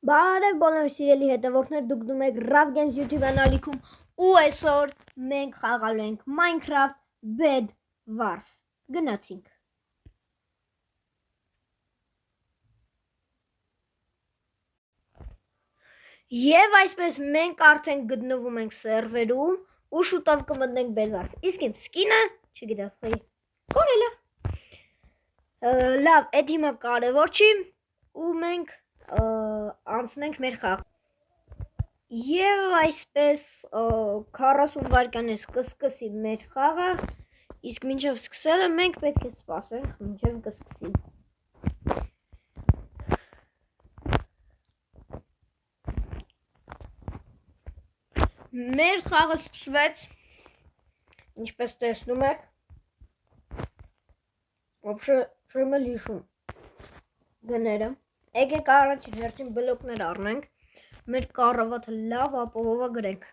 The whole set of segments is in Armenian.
Բարև բոլոր սիրելի հետևորդներ, դուք դու եք Rav Games YouTube անալիքում ու այսօր մենք խաղալու ենք Minecraft Bed Wars։ Գնացինք։ Եվ այսպես մենք արդեն գտնվում ենք սերվերում ու շուտով կմտնենք Bed Wars։ Իսկ իմ սկինը, չգիտեմ, կորել է։ Լավ, այդ հիմա կարևոր չի ու մենք անցնենք մեր խաղ։ Եվ այսպես 40 վայրկյանից կսկսի մեր խաղը, իսկ մինչև սկսելը մենք պետք է սպասենք, մինչև կսկսի։ Մեր խաղը սկսվեց, ինչպես տեսնում եք, вообще չեմ էլ հիշում գները։ Եկեք առաջին հերթին բլոկներ առնենք, մեր կառավատը լավ ապահովագրենք։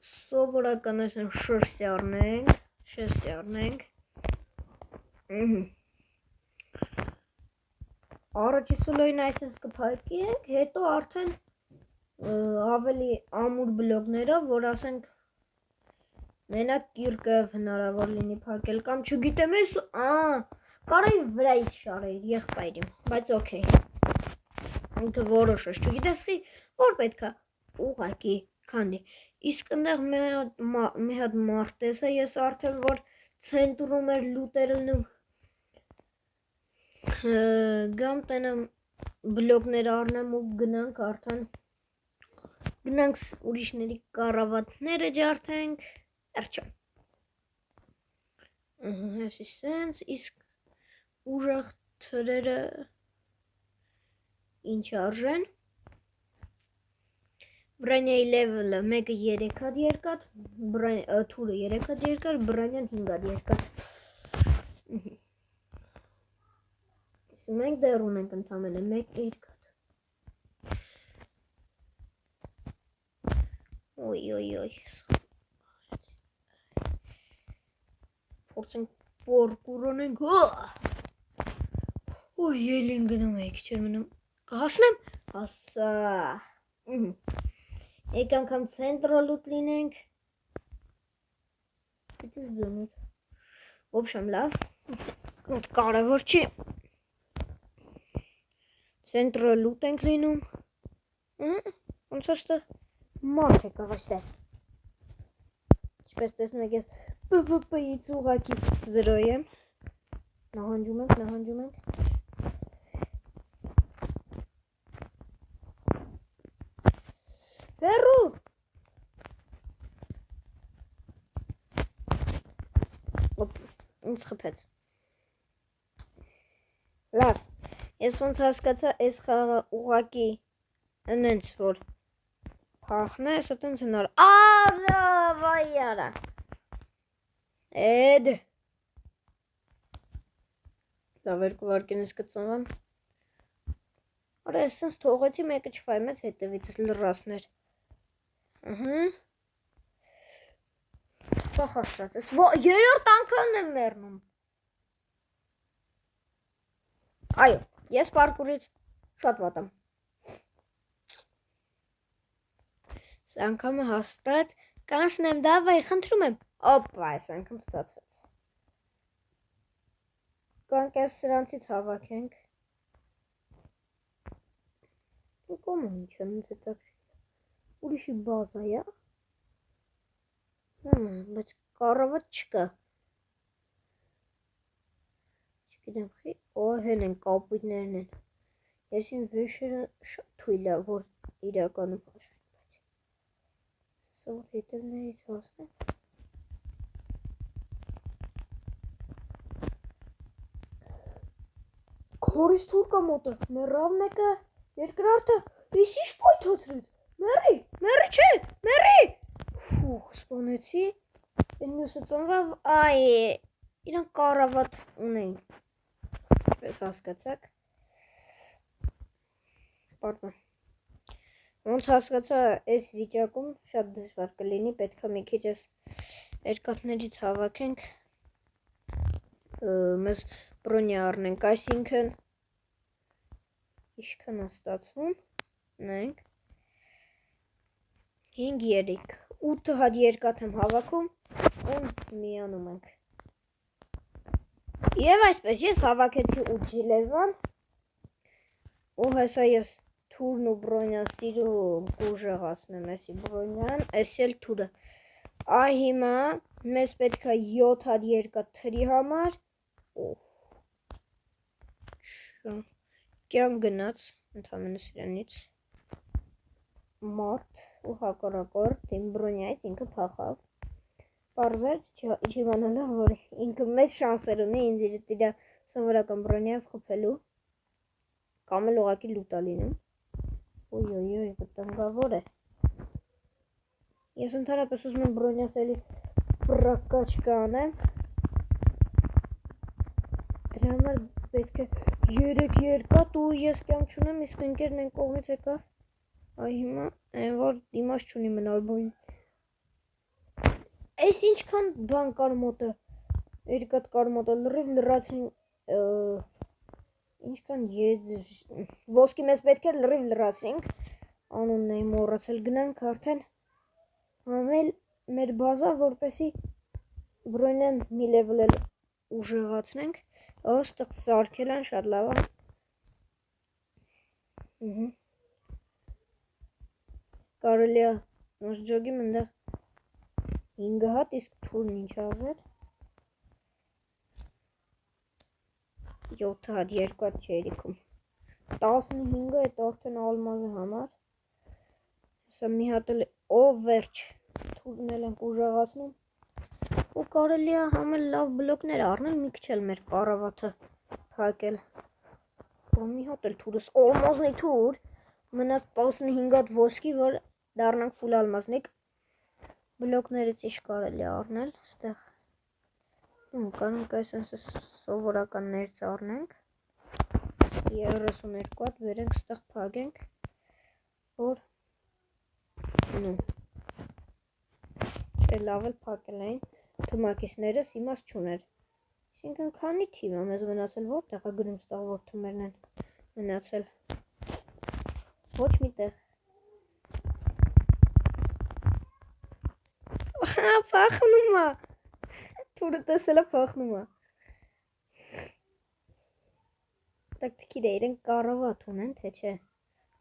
Սովորական այսեն շերստի առնենք։ Առաջի սլոյն այսենց կփայկենք, հետո արդեն ավելի ամուր բլոկներով, որ ասենք մենակ կիրկով հնարավոր լինի փակել կամ չգիտեմ ես, կարայի վրայից շարեր եղբայրիմ, բայց օքեյ, ինքը որոշես, չգիտես որ պետք է ուղղակի քանդի, իսկ ընդեղ մի հատ մարտես է, ես արդեն որ ցենտրում էր լուտերը գամ տենամ բլոկներ առնեմ ու գնանք արդեն, գնանք ուրիշների կառավատները ջարդենք, էրջա, հեսի սենց, իսկ ուժեղ թրերը ինչ արժեն, բրանյայի լևելը մեկը 3 հատ երկատ, թուրը 3 հատ երկատ, բրանյան 5 հատ երկատ, մենք դեռ ունենք ընդամենը 1 երկատ, ոյ, փորձենք պորկուր ունենք, ելին գնում է, քիչ մնում, կհասնեմ, հասա, եկ անգամ ցենտրոլուտ լինենք, ոբշամ լավ, կարևոր չի, ցենտրոլուտ ենք լինում, ոնց ոստը մարդ է կաղաշտե, ինչպես տեսնեք ես PvP-ից ուղակի զրոյ եմ, նահանջում ենք, հեռու, ինձ խփեց, լավ, ես ոնց հասկացա, ես խաղը ուղակի ընենց որ փախն է, ես ատենց հնար, արա, վայ արա, էդ, լավ երկու վարկենից կծնվեմ, արա ես սենց թողեցի մեկը չվայմեց հետևիցս լրասներ, Փախաշտատ ես, երորդ անգամն եմ մեռնում, այո, ես պարկուրից շատ վատ եմ, Այս անգամը հաստատ կանցնեմ, դավայ, խնդրում եմ, օպա, այս անգամ ստացվեց, կանք ես սրանցից հավաքենք, կոմ ինչ եմ հետաքրքիր, ուրիշի բազա է, բայց կառավատ չկա, չգիտեմ խի, հեն են կապույտներն են, ես իմ վեշերը շատ թույլ է, որ իրականում հաշվեն, բայց սա որ հետևներից հասնեմ, քորիս թուրկա մոտը, մեռավ մեկը, երկրորդը, ես ինչ պայթացրեց, մերի չէ, Ֆուխ, սպոնեցի, են մյուսը ծնվավ, իրանք կառավատ ունեին, պես հասկացակ, պարդան, ոնց հասկացա այս վիճակում շատ դժվար կլինի, պետք է մի քիչ ես երկաթներից հավաքենք, մեզ բրոնյա առնենք, այսինքն Իշքան է ստացվում, նայենք, 5-3, 8 հատ երկաթ եմ հավաքում, ու միանում ենք։ Եվ այսպես, ես հավաքեցի 8 ժիլեզան, ու հեսա ես թուրն ու բրոնյան սիրում կուժեղացնեմ, էսի բրոնյան, էսի էլ թուրը։ Այ հիմա մեզ պետք է 7 հատ երկաթ թրի համար, կյան գնաց, ընդհանրապես իրանից, մարդ ու հակառակորդ իմ բրոնյայից ինքը փախավ, պարզեր չիմանալով, որ ինքը մեծ շանսեր ունի ինձ իր սովորական բրոնյայով խփելու, կամ էլ ուղղակի լուտ է լինում, ոյ, վտանգավոր է, ես ընդհանրապես ուզում եմ բրոնյաս էլի պրակաչկա անեմ, դրա համար պետք է 3 երկաթ ու ես կյանք չունեմ, իսկ ընկերն են կողմից եկավ, այ հիմա այն որ դիմաց չունի մնալ բույն, այս ինչքան բան կար մոտը, երկաթ կար մոտը, լրիվ լրացին, ինչքան ոսկի մեզ պետք է լրիվ լրացինք, անունն էի մոռացել, գնանք արդեն համել մեր բազա, որպեսի բրոնյան մի լևել էլ ուժեղացնենք, ոստեղ սարքել են շատ լավ է, կարելի է նոժջոգի մնդեղ 5 հատ, իսկ թուրն ինչ ավել, 7 հատ երկաթ չերիքում, 15-ը էտ արդեն ալմազը համար, հեսա մի հատ էլ վերջ, թուրն էլ ենք ուժեղացնում, ու կարելի է համել լավ բլոկներ առնել, մի քիչ էլ մեր կարավաթը փակել, մի հատ էլ թուրս, ալմազնի թուր, մնաց 15 հատ ոսկի, որ դառնանք ֆուլ ալմազնիկ, բլոկներից ինչ կարելի առնել, ստեղ, կանոնք այս սովորականներից առնենք, 32 հատ վերենք ստեղ փակենք, որ, լավ էլ փակել էին, թմակիցներս իմաց չուներ, այսինքն քանի թիվ է մեզ մնացել, որտեղ է գրում ստեղ, որ թմերն են մնացել, ոչ մի տեղ, փախնում է, թուրը տեսել է փախնում է, տակտիկիր է, իրենք կարավատ ունեն, թե չէ,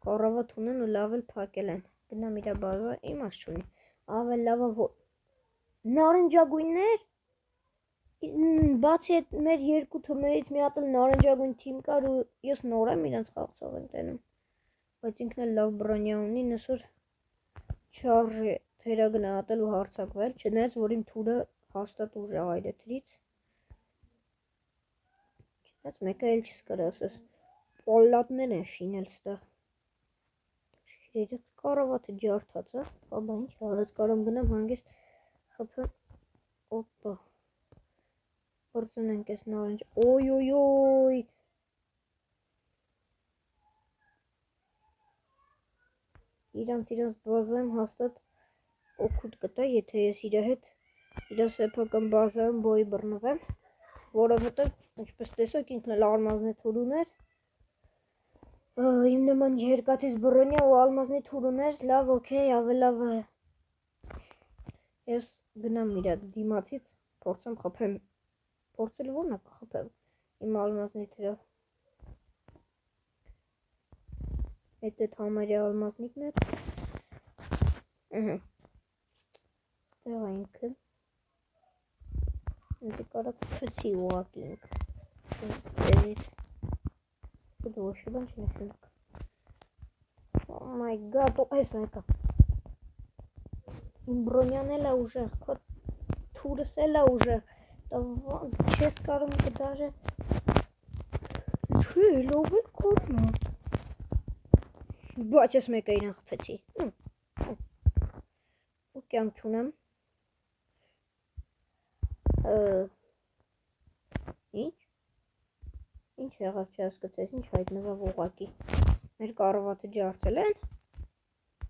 կարավատ ունեն ու լավ էլ փակել են, գնամ իրա բազա, իմաց չունի, ավել լավը որ, նարնջագույններ, բացի այդ մեր երկու թմերից մի հատ էլ նարնջագույն թիմ կար ու ես նոր եմ իրանց խաղցող եմ տենում, բայց ինքն էլ լավ բրոնյա ունի, նսոր չարժի թերագնահատել ու հարցակվել, չնայած որ իմ թուրը հաստատ ուժեղ այր է թրից, չնայած մեկը էլ չսկար ասես, պոլլատներ են շինել ստեղ, իրեք կարավաթը ջարդած է, բաբա ինչ հարած կարամ գնամ հանգիստ խպեմ, օպա, բրծնենք ես նարնջ, ոյ, իրանց բազայում հաստատ օգուտ կտա, եթե ես իրա հետ, իրա սեփական բազայում բոյի բռնվեմ, որովհետև, ինչպես տեսակ, ինքն էլ ալմազնի թուր ուներ, իմ նման երկաթից բրոնյա ու ալմազնի թուր ուներ, լավ, օքեյ, ավելավ է, ես գնամ իրա դիմացից, փորձեմ խփեմ, փորձել որն է կխփեմ, իմ ալմազնի թրով, այդ համարյա ալմազնիկն էր, ստեղ է ինքը, ինձի կարակ թծի ուղակի ինքը, ոչ բան չի նշնակ, oh my god, այս այկա, իմ բրոնյան էլ է ուժեղ, քո թուրս էլ է ուժեղ, չես կարում կդաժը, չէ, լով էլ կորնա, բայց ես մեկը իրան խպեցի, ու կյանք չունեմ, ինչ եղավ չհասկացես, ինչ հայտնվավ ուղակի, մեր կարավաթը ջարդել են,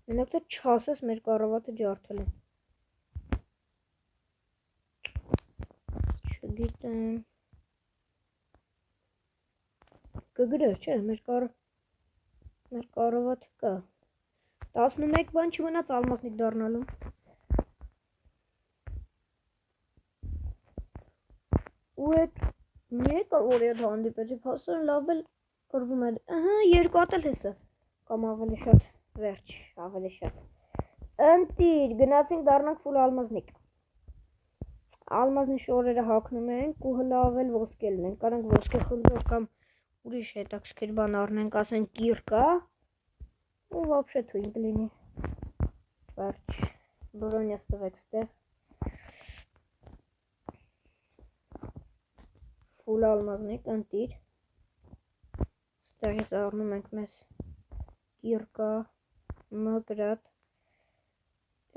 մենակ թե չասես մեր կարավաթը ջարդել են, չգիտեմ, կգրեր չէ, մեր մեր կարողաթ կա 11 բան չմնաց ալմազնիկ դառնալու ու այդ մեկը որ այդ հանդիպեցի փաստորեն լավ էլ կրվում է ահա երկու հատ էլ հեսա կամ ավելի շատ վերջ ավելի շատ ընտիր գնացինք դառնանք ֆուլ ալմազնիկ ալմազնի շորերը հագնում ենք ու լավ էլ ոսկե լինենք կարանք ոսկե խմբով կամ ուրիշ հետաքրքիր բան առնենք ասենք կիրկա ու вообще թույն կլինի վերջ բրոնյա ստվեք ստեղ ֆուլ ալմազնիկ ընտիր ստեղից առնում ենք մեզ կիրկա մկրատ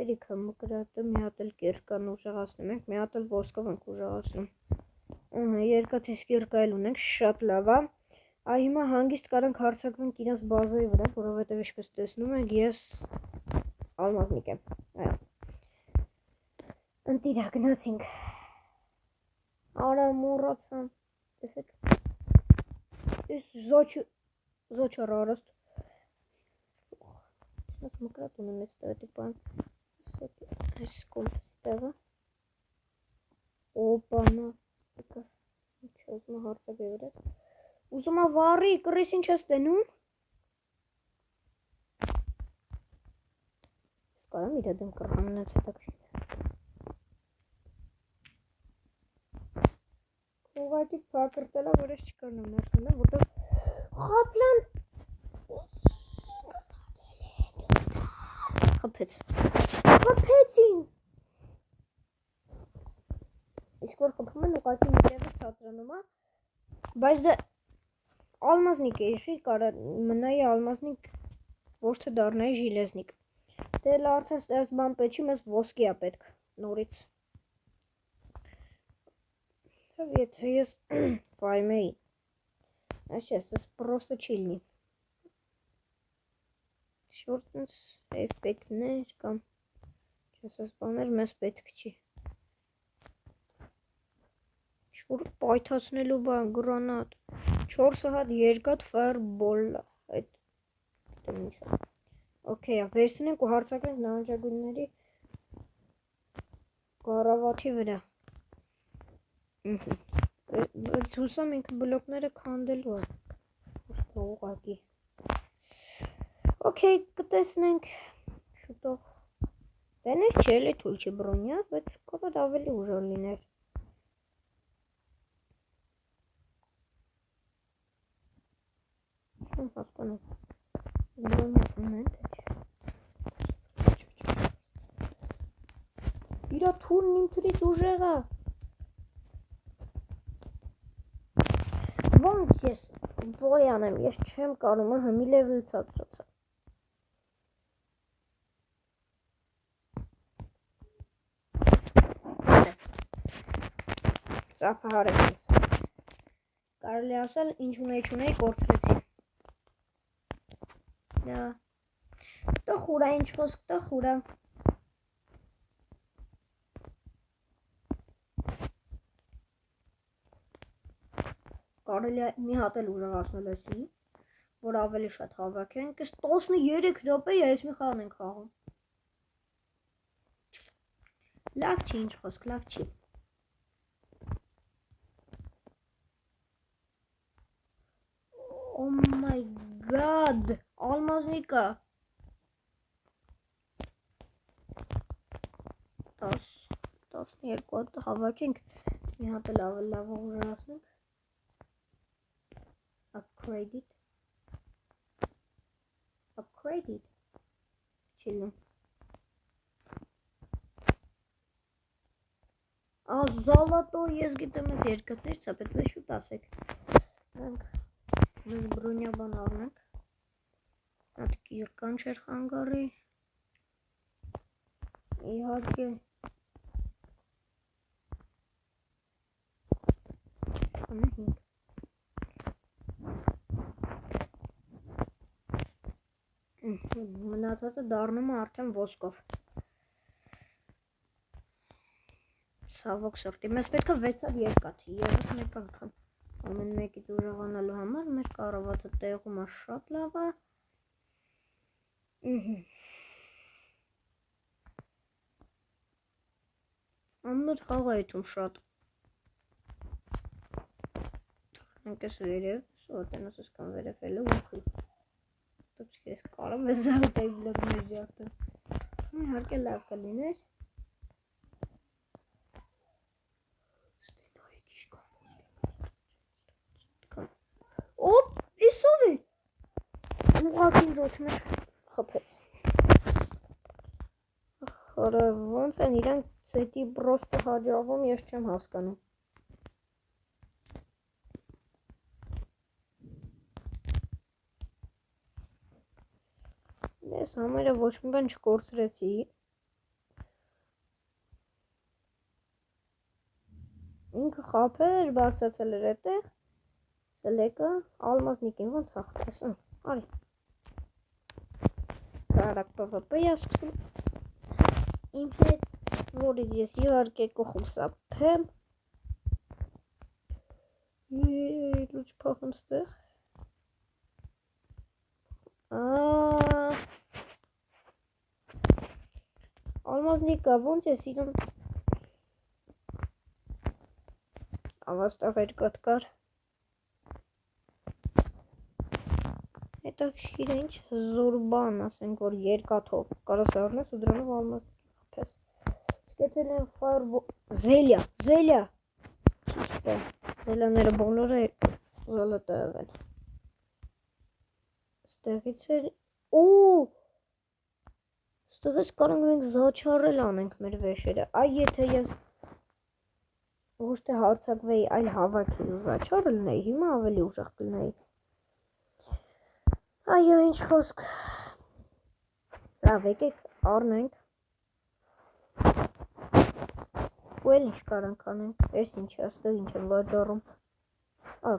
երիքը մկրատը մի հատ էլ կիրկան ուժեղացնում ենք մի հատ էլ ոսկով ենք ուժեղացնում երկաթ կիրկա էլ ունենք շատ լավ է այ հիմա հանգիստ կարանք հարցակվենք իրենց բազայի վրա որովհետև ինչպես տեսնում եք ես ալմազնիկ եմ այո ընտիրա գնացինք արա մոռացա տեսեք ես զոչը ռարաստ ես մկրատ ունեմ այստեղ էդի բան այս կոմպստեղը օպանա ինչ ուզում հարցակի վրաս ուզում վարի կռիս ինչ ես տենում ես կարամ իր դեմ կռաննեց հետաքրքիր ուղղակի փակրտելա որ ես չկարնամ ներսում եմ որտեղ խապլան խփեցին իսկ որ խփում են ուղղակի միտեղը ցածրանում է բայց դա ալմազնիկ է իշի կարա մնայի ալմազնիկ ոչ թե դառնայի ժիլեզնիկ դե էլ արդեն ստեղծ բան պետք չի մեզ ոսկի է պետք նորից եթե ես պայմեի այս պրոստը չի լինի շորտնս էֆեկտներ կամ չասես բաներ մեզ պետք չի շուր պայթացնելու բան գրանատ 4 հատ երկաթ ֆայրբոլ այդ ինչա օքեյ վերցնենք ու հարցակենք նարնջագույնների կառավաթի վրա բայց հուսամ ինքը բլոկները քանդելու է ուղղակի օքեյ կտեսնենք շուտով դենես չի էլի թույլ չի բրոնյա բայց կոպետ ավելի ուժոր լիներ հասկանում բրոնյա ունեն իրա թուրն ինտրից ուժեղա ոնց ես բոյանեմ ես չեմ կարում մի լևել ցածրացա ծափահարեց ինձ կարելի ասել ինչ ունեի կորցրեցի դա տխուր է ինչ խոսք տխուր է կարելի է մի հատ էլ ուժեղացնել էսի որ ավելի շատ հավաքենք այս 13 րոպե է այս մի խաղ ենք խաղում լավ չի ինչ խոսք լավ չի Oh my god ալմազնիկա 12 հատ հավաքենք մի հատ էլ ավելի լավ ուժեղացնենք upgraded չիլում զալատո ես գիտեմ ես երկաթներից է պետք է շուտ ասեք մենք բրոնյա բան առնենք հատ կիրկան չեր խանգարի իհարկե մնացածը դառնում է արդեն ոսկով ցավոք սրտի մեզ պետք է 6 հատ երկաթ եւս մեկ անգամ ամեն մեկից ուժեղանալու համար մեր կառավարը տեղում է շատ լավ է Ամուր խաղ է այդում շատ։ Ընկես վերև, սոտենոս ուսկան վերև էլ ու ուխի։ Դուք չես կարում ես զարդայի բլոգներ ջարդում։ Իհարկե լավ կլիներ։ Ստենայի կիշկան։ Օպ, իսով է։ Ուղղակին ռոթ մեջ խփեց։ Խորը ոնց են իրանք ցետի պրոստը հաջողվում, ես չեմ հասկանում։ Ես համերը ոչ մի բան չկորցրեցի։ Ինքը խափեր, բարձացել էր այդտեղ։ Սելեկը ալմազնիկին ոնց հաղթես, արի։ Կարակ PvP-ը սկսում։ Իմ հետ, որից ես իհարկե կխուսափեմ։ Լուչ փոխում ստեղ։ Ալմազնիկը ոնց ես իրենց ավաստավ երկատ կար։ Հետաքրքիր է ինչ հզոր բան, ասենք որ երկաթով կարաս առնես ու դրանով ալմազնիկի խփես։ Սկեցել են ֆայրբոլ, Զելիա։ Ճիշտ է, Զելիաները բոլորը զոլոտով են։ Ստեղից էր, ստեղից կարող ենք զաչարել անենք մեր վեշերը, այ եթե ես ոչ թե հարցակվեի, այլ հավաքի ու զաչարը լնեի, հիմա ավելի ուժեղ կլնեի։ Այո, ինչ խոսք։ Լավ, եկեք առնենք։ Ու էլ ինչ կարանք անենք, ես ինչ է, աստեղ ինչ եմ վաճառում։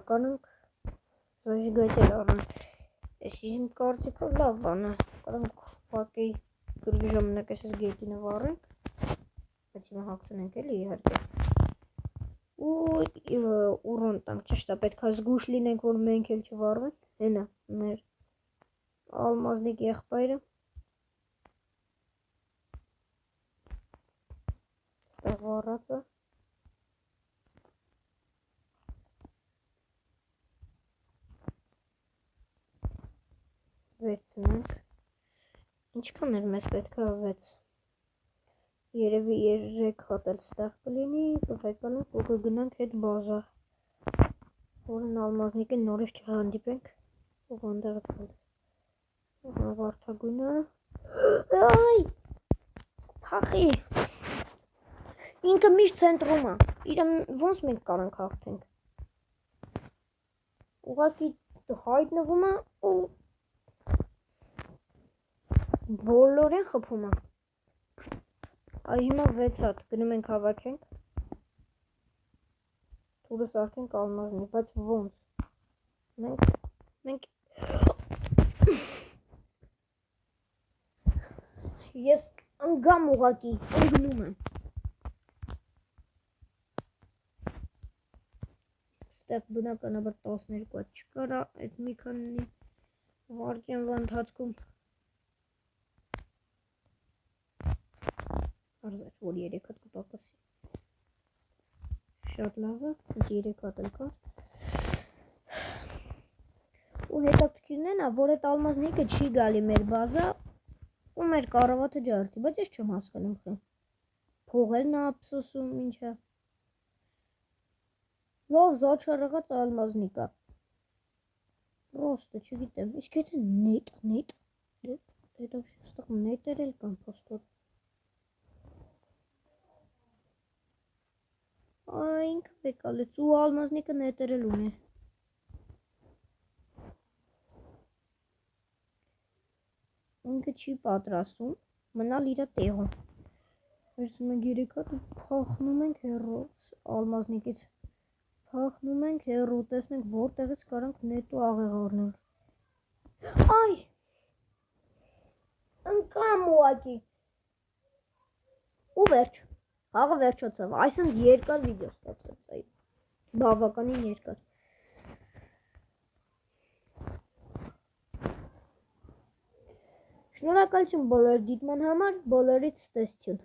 Կանանք զոժիգայթել առնենք։ Ես իմ կարծիքով լավ բան է, կարանք վակեի գրգի ժամանակ ես գետինը վառենք, բայց հիմա հաղթնենք էլի իհարկե։ Ուրոն տանք, ճիշտ է, պետք է զգուշ լինենք, որ մենք էլ չվառվենք, հենա, մեր ալմազնիկ եղբայրը։ Ստեղ վառածը։ Վերցնենք։ Ինչքան էր մեզ պետք է 6։ Երևի 3 հատ էլ ստեղ կլինի, կհայկանանք ու կգնանք հետ բազա, որն ալմազնիկը նորից չհանդիպենք ու անդեղը տանք։ Վարդագույնը, այ, փախի, ինքը միշտ ցենտրում է, իրան ոնց մենք կարանք հաղթենք, ուղղակի հայտնվում է ու բոլորին խփում է։ Այ հիմա 6 հատ գնում ենք հավաքենք, թուրը սարքենք ալմազնի, բայց ոնց, մենք ես ընգամ ուղակի, ընգնում եմ, ստեղ բնականաբար 12 հատ չկարա, այդ մի քանի վարկյանվա ընթացքում արզեր, որ 3 հատ կպակասի, շատ լավ է, 3 հատ էլ կար, ու հետաքրքիրն է, որ այդ ալմազնիկը չի գալի մեր բազա ու մեր կառավատը ջարդի, բայց ես չեմ հասկանում խեն, փողերն է ափսոսում, ինչ է, լավ զաչարեղած ալմազնիկա, պրոստը չգիտեմ, իսկ եթե նետ, հետաքրքիր նետեր էլ կան պոստոր, ինքը բեկալեց ու ալմազնիկը նետեր էլ ունի, ինքը չի պատրաստում, մնալ իրա տեղում, վերցնում ենք 3 հատ ու փախնում ենք հեռու ալմազնիկից, փախնում ենք հեռու, տեսնենք որտեղից կարանք նետ ու աղեղ առնել, այ, ընկամ ուղակի, ու վերջ, հաղը վերջացավ, այսինքն երկար վիդեո ստացվեց, բավականին երկար, Շնորհակալություն բոլորի դիտման համար, բոլորիդ ցտեսություն։